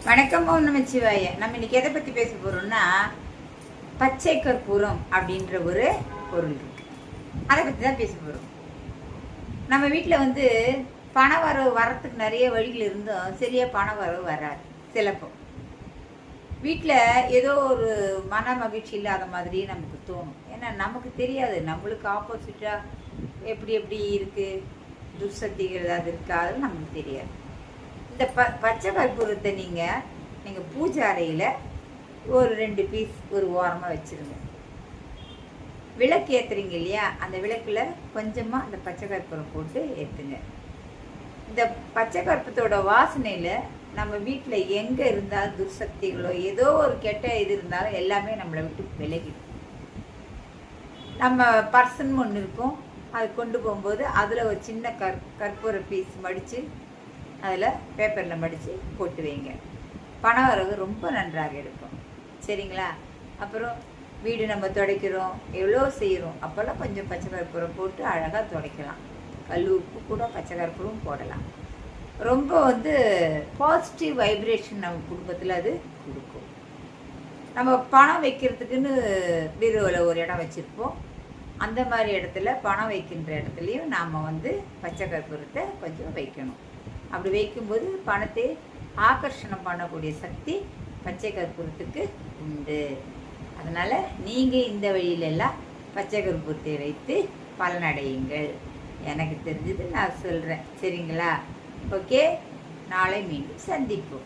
வணக்கம் ஓம் நமச்சிவாய. நம்ம இன்னைக்கு எதை பற்றி பேச போகிறோம்னா, பச்சை கற்பூரம் அப்படின்ற ஒரு பொருள் இருக்கு. அதை பற்றி தான் பேச போகிறோம். நம்ம வீட்டில் பண வரவு வரத்துக்கு நிறைய வழிகள் இருந்தும் சரியாக பண வரவு வராது. சிலப்போ வீட்டில் ஏதோ ஒரு மன மகிழ்ச்சி இல்லாத மாதிரி நமக்கு தோணும். ஏன்னா நமக்கு தெரியாது, நம்மளுக்கு ஆப்போசிட்டாக எப்படி எப்படி இருக்குது, துர்சக்திகள் ஏதாவது இருக்கா, அது நமக்கு தெரியாது. இந்த பச்சை கற்பூரத்தை நீங்கள் பூஜை அறையில் ஒரு 2 பீஸ் ஒரு ஓரமாக வச்சுருங்க. விளக்கு ஏற்றுறீங்க இல்லையா, அந்த விளக்கில் கொஞ்சமாக அந்த பச்சை கற்பூரம் போட்டு ஏற்றுங்க. இந்த பச்சை கற்பூரத்தோட வாசனையில் நம்ம வீட்டில் எங்கே இருந்தாலும் துர்சக்திகளோ ஏதோ ஒரு கெட்ட இது இருந்தாலும் எல்லாமே நம்மளை விட்டு விலகிடும். நம்ம பர்சன் ஒன்று இருக்கும், அது கொண்டு போகும்போது அதில் ஒரு சின்ன கற்பூர பீஸ் மடித்து அதில் பேப்பரில் மடித்து போட்டு வைங்க. பண வரவு ரொம்ப நன்றாக இருக்கும். சரிங்களா? அப்புறம் வீடு நம்ம துடைக்கிறோம், எவ்வளோ செய்கிறோம், அப்போல்லாம் கொஞ்சம் பச்சை கற்பூரம் போட்டு அழகாக துடைக்கலாம். கல் உப்பு கூட பச்சை கற்பூரம் போடலாம். ரொம்ப பாசிட்டிவ் வைப்ரேஷன் நம்ம குடும்பத்தில் அது கொடுக்கும். நம்ம பணம் வைக்கிறதுக்குன்னு பீரோவில் ஒரு இடம் வச்சுருப்போம். அந்த மாதிரி இடத்துல பணம் வைக்கின்ற இடத்துலையும் நாம் பச்சை கற்பூரத்தை கொஞ்சம் வைக்கணும். அப்படி வைக்கும்போது பணத்தை ஆகர்ஷணம் பண்ணக்கூடிய சக்தி பச்சை கற்பூரத்துக்கு உண்டு. அதனால் நீங்கள் இந்த வழியிலெல்லாம் பச்சை கற்பூரத்தை வைத்து பலனடையுங்கள். எனக்கு தெரிஞ்சது நான் சொல்கிறேன். சரிங்களா? ஓகே, நாளை மீண்டும் சந்திப்போம்.